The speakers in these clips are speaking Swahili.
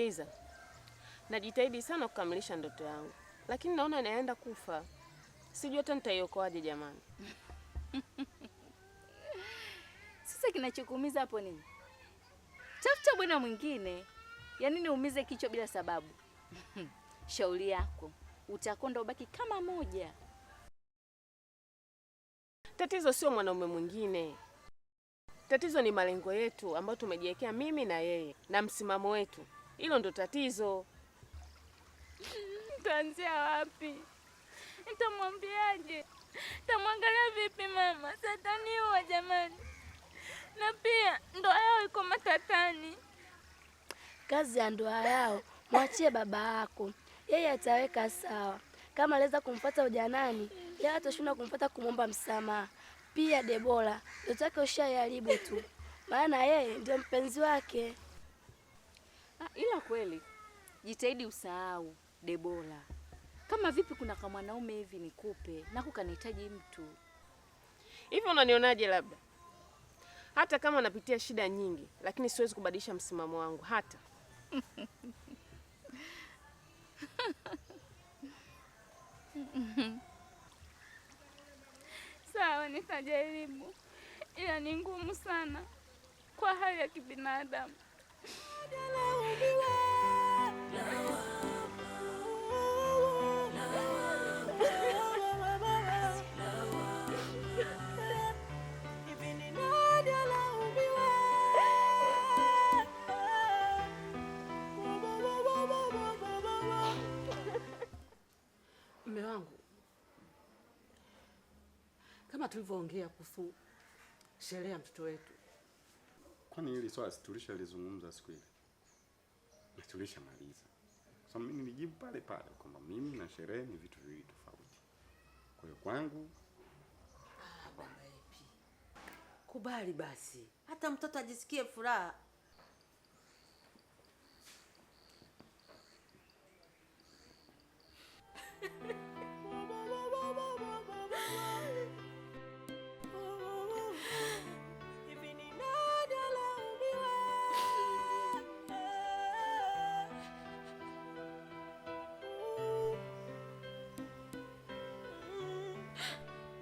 Sikiliza. Najitahidi sana kukamilisha ndoto yangu, lakini naona naenda kufa. Sijui hata nitaiokoaje jamani. Sasa kinachokuumiza hapo nini? Tafuta bwana mwingine. Ya nini uumize kichwa bila sababu? Shauri yako. Utakonda ubaki kama moja. Tatizo sio mwanaume mwingine. Tatizo ni malengo yetu ambayo tumejiwekea mimi na yeye na msimamo wetu. Hilo ndo tatizo. Nitaanzia wapi? Nitamwambiaje? Nitamwangalia vipi mama? Sataniwa jamani. Na pia ndoa yao iko matatani. Kazi ya ndoa yao mwachie baba yako. Yeye ataweka sawa. Kama aliweza kumfuata ujanani, yeye atashinda kumfuata kumomba msamaha. Pia Debora, ndoto yake ushaharibu tu. Maana yeye ndio mpenzi wake. Ila kweli jitahidi usahau Debora. Kama vipi kuna kama mwanaume hivi nikupe na kukanihitaji mtu. Hivi unanionaje labda? Hata kama napitia shida nyingi, lakini siwezi kubadilisha msimamo wangu hata. Sawa, nitajaribu. Ila ni ngumu sana kwa hali ya kibinadamu. Mume wangu, kama tulivyoongea kuhusu sherehe ya mtoto wetu. Kwani hili swala tulishalizungumza siku ile? Na tulishamaliza. Sasa mimi nilijibu pale pale kwamba mimi na sherehe ni vitu viwili tofauti. Kwa hiyo kwangu Bwana Epi, kubali basi. Hata mtoto ajisikie furaha.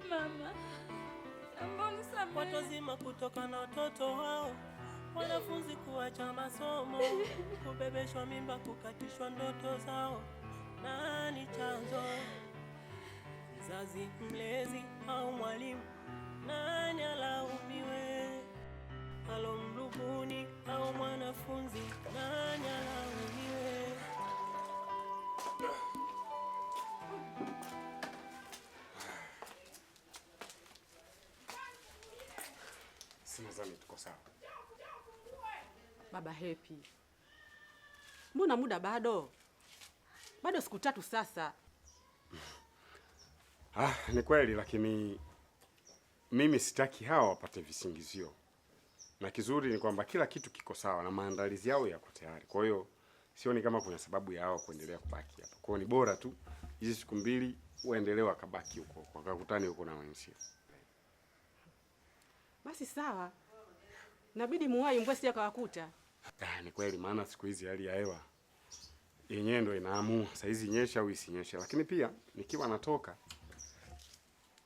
Mama, amboni samehe. Watu wazima kutoka na watoto wao, wanafunzi kuacha masomo, kubebeshwa mimba, kukatishwa ndoto zao. Nani chanzo? Mzazi, mlezi au mwalimu? Nani alaumiwe? Alomrubuni au mwanafunzi? Nani alaumiwe? nadhani tuko sawa. Baba Happy, mbona muda bado? Bado siku 3 sasa. Ni kweli, lakini mimi sitaki hawa wapate visingizio. Na kizuri ni kwamba kila kitu kiko sawa na maandalizi yao yako tayari. Kwa hiyo sioni kama kuna sababu ya hao kuendelea kubaki hapa. Kwa hiyo ni bora tu hizi siku 2 waendelee wakabaki huko, wakakutane huko na wenzao. Basi sawa. Inabidi muwai mbwesi akawakuta. Ni kweli, maana siku hizi hali ya hewa yenyewe ndio inaamua saa hizi nyesha au isinyeshe. Lakini pia nikiwa natoka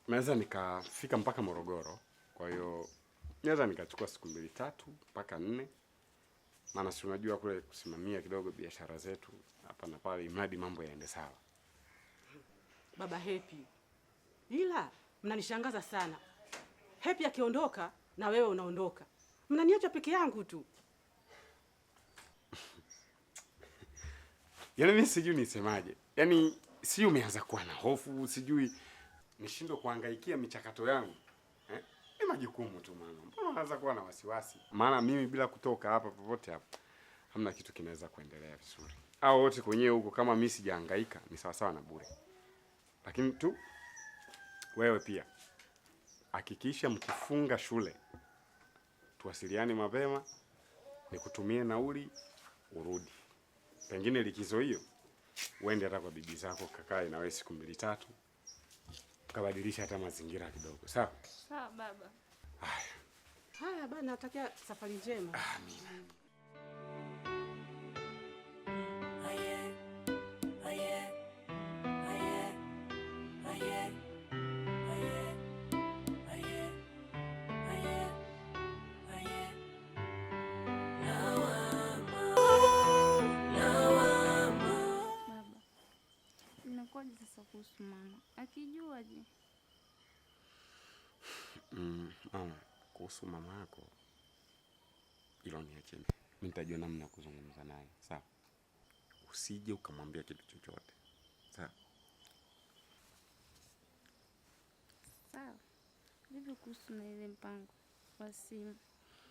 naweza nikafika mpaka Morogoro. Kwa hiyo naweza nikachukua siku 2 3 mpaka 4. Maana si unajua kule kusimamia kidogo biashara zetu hapa na pale, imradi mambo yaende sawa. Baba Happy, ila mnanishangaza sana. Happy akiondoka na wewe unaondoka. Mnaniacha peke yangu tu. Yaani mimi sijui nisemaje. Yaani si umeanza kuwa na hofu, sijui nishindwe kuhangaikia michakato yangu. Ni majukumu tu mama. Mbona unaanza kuwa na wasiwasi? Maana mimi bila kutoka hapa popote hapa hamna kitu kinaweza kuendelea vizuri. Hao wote kwenyewe huko kama mimi sijahangaika ni sawa sawa na bure. Lakini tu wewe pia hakikisha mkifunga shule tuwasiliane mapema, nikutumie nauli urudi. Pengine likizo hiyo uende hata kwa bibi zako kakae na wewe siku 2 3. Kabadilisha hata mazingira kidogo. Sawa? Sawa baba. Haya bana, natakia safari njema. Amina. Mama, kuhusu mama yako hilo niachie. Mimi nitajua namna ya kuzungumza naye. Sawa? Usije ukamwambia kitu chochote. Sawa? Sawa. Vipi kuhusu na ile mpango wa simu?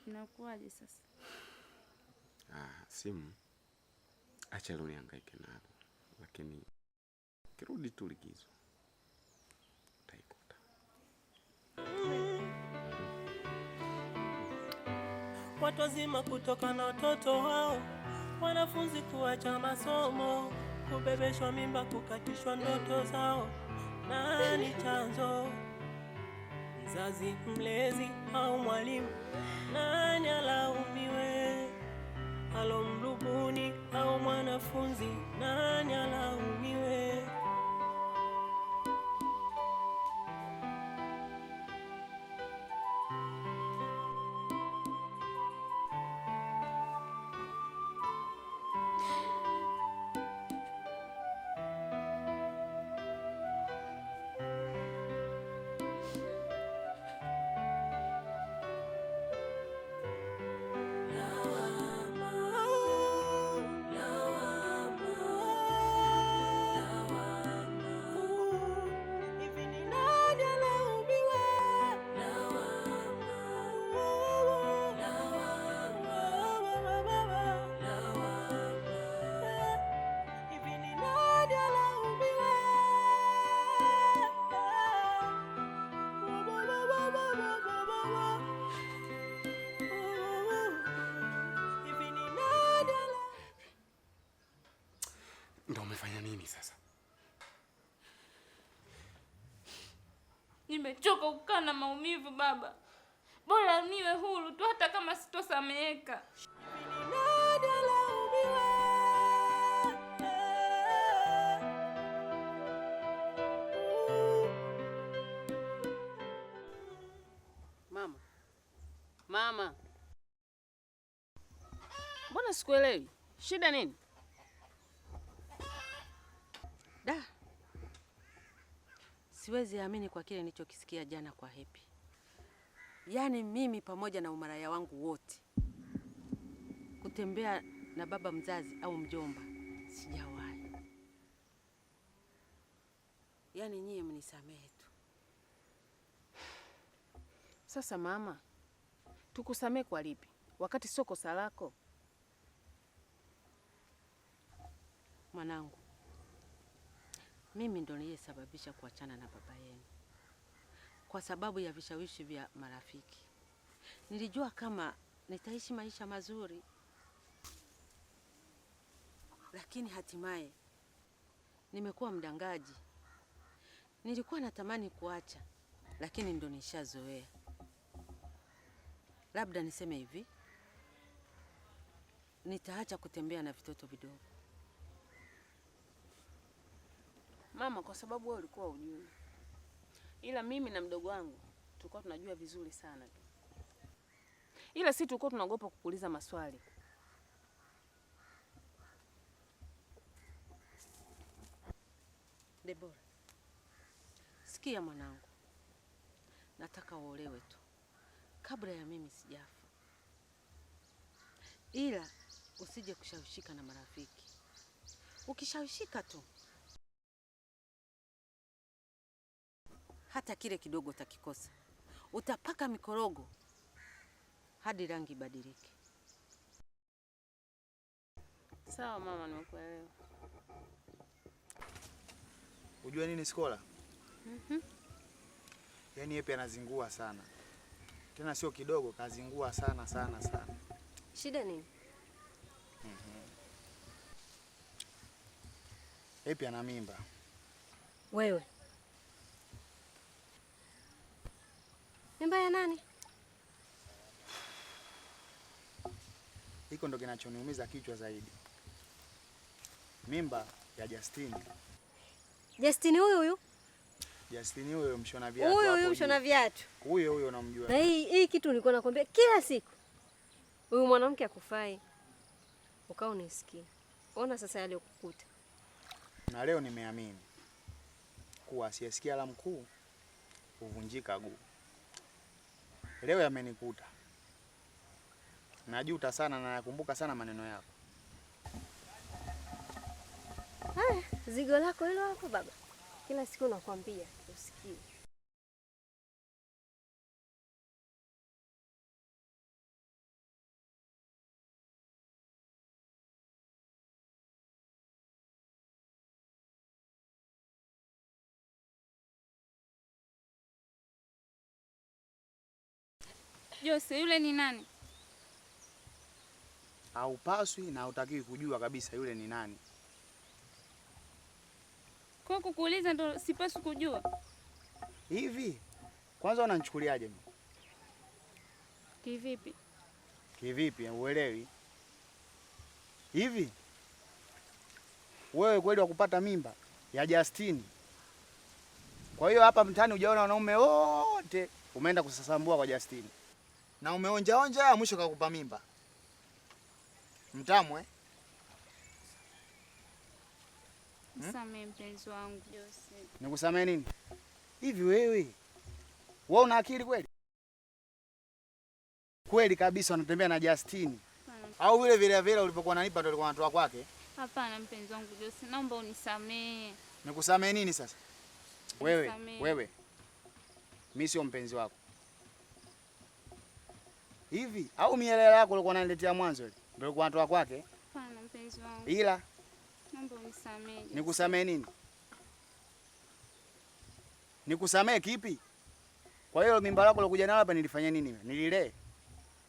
Inakuwaje sasa? Simu acha leo nihangaike nalo. Lakini kirudi tu likizo utaikuta. Watu wazima kutoka na watoto wao, wanafunzi kuacha masomo, kubebeshwa mimba, kukatishwa ndoto zao. Nani chanzo? Mzazi, mlezi au mwalimu? Nani alaumiwe? Alomrubuni au mwanafunzi? Nani alaumiwe? Ndio umefanya nini sasa? Nimechoka kukaa na maumivu baba. Bora niwe huru tu hata kama sitosameheka. Mama. Mama. Mbona sikuelewi? Shida nini? Da. Siwezi amini kwa kile nilichokisikia jana kwa Happy. Yaani mimi pamoja na umaraya wangu wote kutembea na baba mzazi au mjomba sijawahi. Yaani nyie mnisamehe tu. Sasa mama, tukusamehe kwa lipi? Wakati sio kosa lako. Mwanangu, mimi ndo niliyesababisha kuachana na baba yenu kwa sababu ya vishawishi vya marafiki. Nilijua kama nitaishi maisha mazuri, lakini hatimaye nimekuwa mdangaji. Nilikuwa natamani kuacha, lakini ndo nishazoea. Labda niseme hivi, nitaacha kutembea na vitoto vidogo. Mama, kwa sababu wewe ulikuwa hujui. Ila mimi na mdogo wangu tulikuwa tunajua vizuri sana tu. Ila si tulikuwa tunaogopa kukuuliza maswali. Debora, sikia mwanangu, nataka uolewe tu kabla ya mimi sijafa, ila usije kushawishika na marafiki. Ukishawishika tu hata kile kidogo utakikosa, utapaka mikorogo hadi rangi badilike. Sawa mama, nimekuelewa. Unajua nini Skola? Yaani Happy anazingua sana. Tena sio kidogo, kazingua sana sana sana. Shida nini? Happy ana mimba. Wewe. Mimba ya nani? Hiko ndo kinachoniumiza kichwa zaidi. Mimba ya Justine. Justine huyu? Justine huyo mshona viatu. Huyu mshona viatu. Huyo unamjua. Na hii kitu nilikuwa nakwambia kila siku. Huyu mwanamke akufai. Ukao unisikia. Ona sasa yale ukukuta. Na leo nimeamini kuwa asiyesikia la mkuu huvunjika guu. leo yamenikuta. Najuta sana na nakumbuka sana maneno yako. Haya, zigo lako hilo hapo baba. Kila siku nakwambia usikie. Jose, yule ni nani? Haupaswi na hutakiwi kujua kabisa yule ni nani. Kwa kukuuliza ndo sipaswi kujua? Hivi kwanza unanichukuliaje mimi? Kivipi? Kivipi? Uelewi? Hivi wewe kweli wakupata mimba ya Justini? Kwa hiyo hapa mtaani hujaona wanaume wote umeenda kusasambua kwa Justini. Na umeonja mwisho kakupa mimba. Mtamwe? Nisamehe mpenzi wangu Jose. Nikusamehe nini? Hivi wewe una akili kweli? Kweli kabisa unatembea na Justini? Au vile vile ulipokuwa unanipa ndio ulikuwa unatoa kwake? Hapana mpenzi wangu Jose, naomba unisamehe. Nikusamehe nini sasa? Wewe. Mimi sio mpenzi wako. Hivi au mielele yako ulikuwa unaniletea mwanzo ile ndio ulikuwa unatoa kwake? Hapana mpenzi wangu. Ila naomba unisamehe. Nikusamehe nini? Nikusamehe kipi? Kwa hiyo mimba lako lokuja nalo hapa nilifanya nini? Nililee?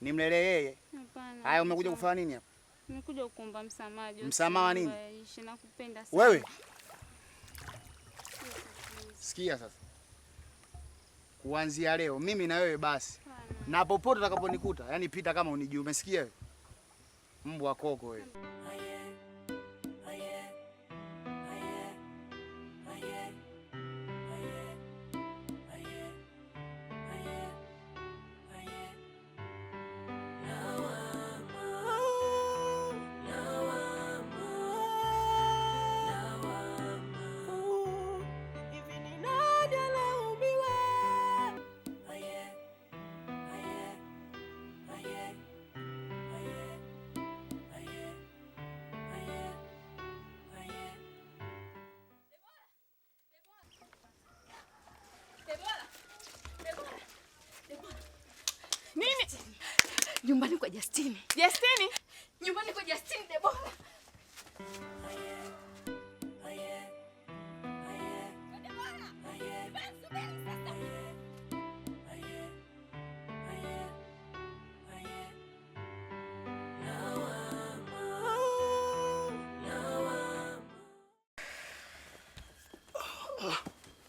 Nimlelee yeye? Hapana. Haya umekuja kufanya nini hapa? Nimekuja kukuomba msamaha Jose. Msamaha nini? Nakupenda sana. Wewe. Sikia sasa. Kuanzia leo mimi na wewe basi. Na popote utakaponikuta, yani pita kama unijui, umesikia wewe? Mbwa koko wewe. Nini? Nyumbani kwa Justini. Justini? Nyumbani kwa Justini Debora.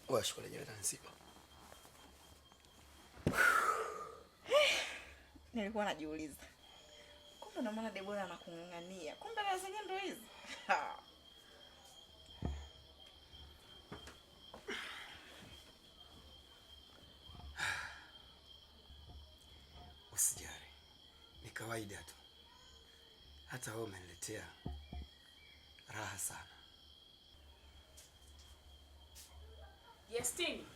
Washukuru jana nsipo. Nilikuwa najiuliza. Kumbe namwona Debora anakung'ang'ania. Kumbe na zenyewe ndo hizi. Usijali. Ni kawaida tu. Hata wewe umeniletea raha sana. Justini,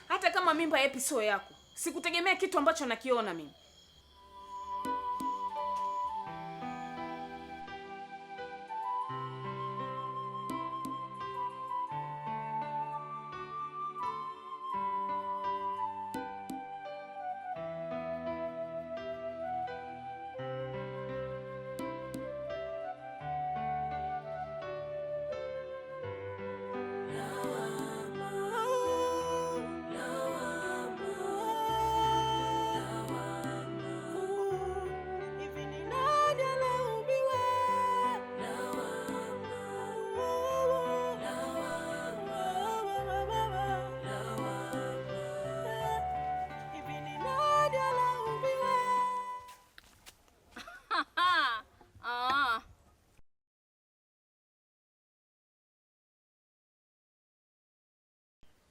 hata kama mimba ya Epi sio yako, sikutegemea kitu ambacho nakiona mimi.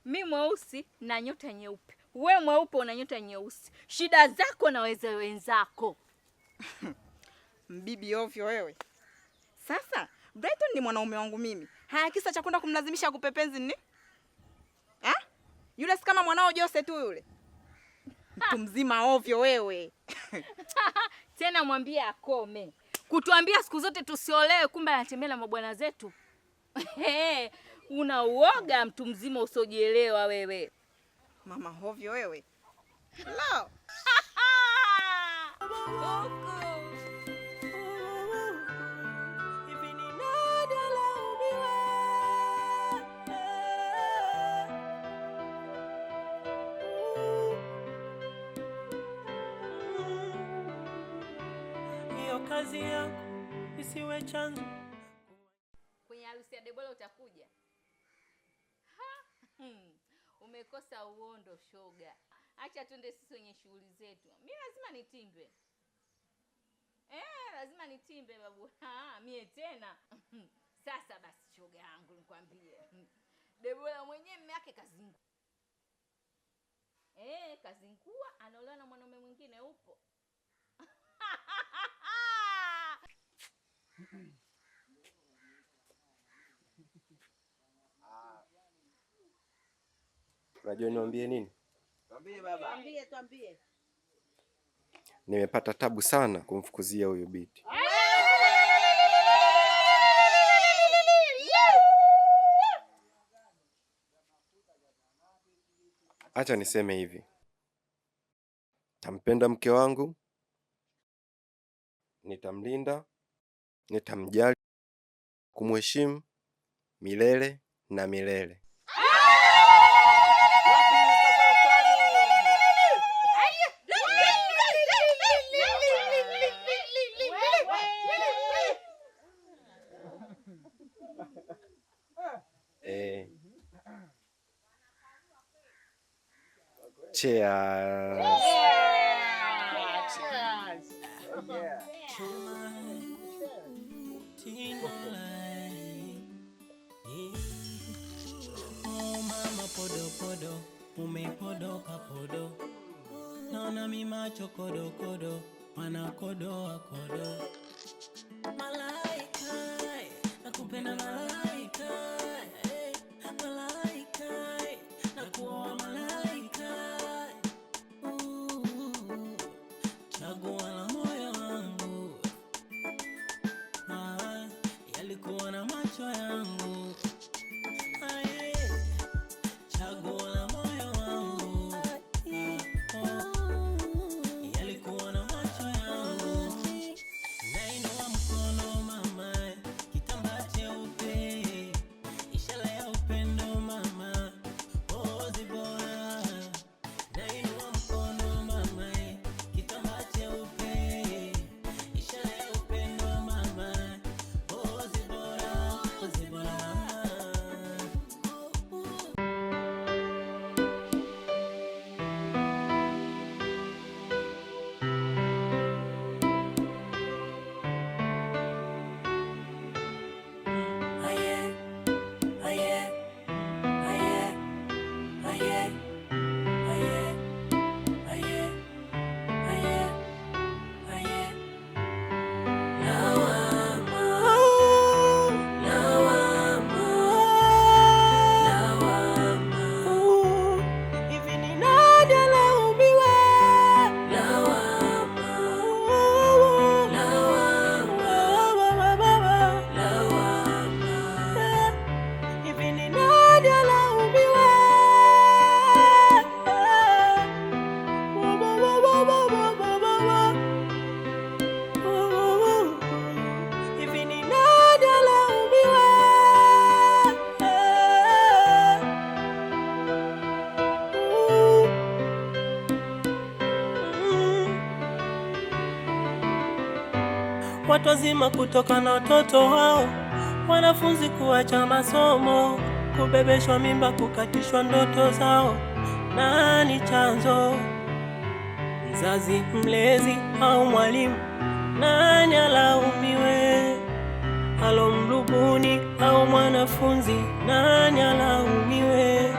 Mi mweusi na nyota nyeupe. We mweupe una nyota nyeusi. Shida zako na wenzako. Mbibi ovyo wewe. Sasa, Brighton ni mwanaume wangu mimi. Haya kisa cha kwenda kumlazimisha kupepenzi ni? Yule si kama mwanao Jose tu yule. Mtu mzima ovyo wewe. Tena mwambie akome kutuambia siku zote tusiolewe, kumbe anatembea na mabwana zetu. Una uoga mtu mzima usiojielewa wewe. Mama ovyo wewe. Lo. Kazi yako isiwe chanzo. Kwenye harusi ya Debora utakuja? Umekosa uondo shoga. Acha twende sisi wenye shughuli zetu. Mimi lazima nitimbe. Lazima nitimbe babu. Mie tena. Sasa basi shoga yangu nikwambie. Debora mwenyewe mume wake kazingua. Kazingua anaolewa na mwanaume mwingine upo. Unajua niambie nini? Tuambie baba. Tuambie. Nimepata tabu sana kumfukuzia huyo binti. Acha niseme hivi. Tampenda mke wangu, nitamlinda, nitamjali, kumheshimu milele na milele. Cheers. Mama podo podo, umepodoka podo. Naona mi macho kodo kodo, mana kodo akodo. Malaika, nakupenda malaika. Malaika, nakuoa malaika. Chagua la moyo wangu. Yalikuwa na macho yangu. Chagua la moyo wangu. Yalikuwa na macho yangu. Nainua mkono mama, kitambaa cheupe, ishara ya upendo mama, ozi bora. Nainua mkono mama, kitambaa cheupe, ishara ya upendo mama, ozi bora, ozi bora mama. Watu wazima kutoka na watoto wao, wanafunzi kuacha masomo, kubebeshwa mimba, kukatishwa ndoto zao. Nani chanzo? Mzazi, mlezi au mwalimu? Nani alaumiwe? Alomrubuni au mwanafunzi? Nani alaumiwe?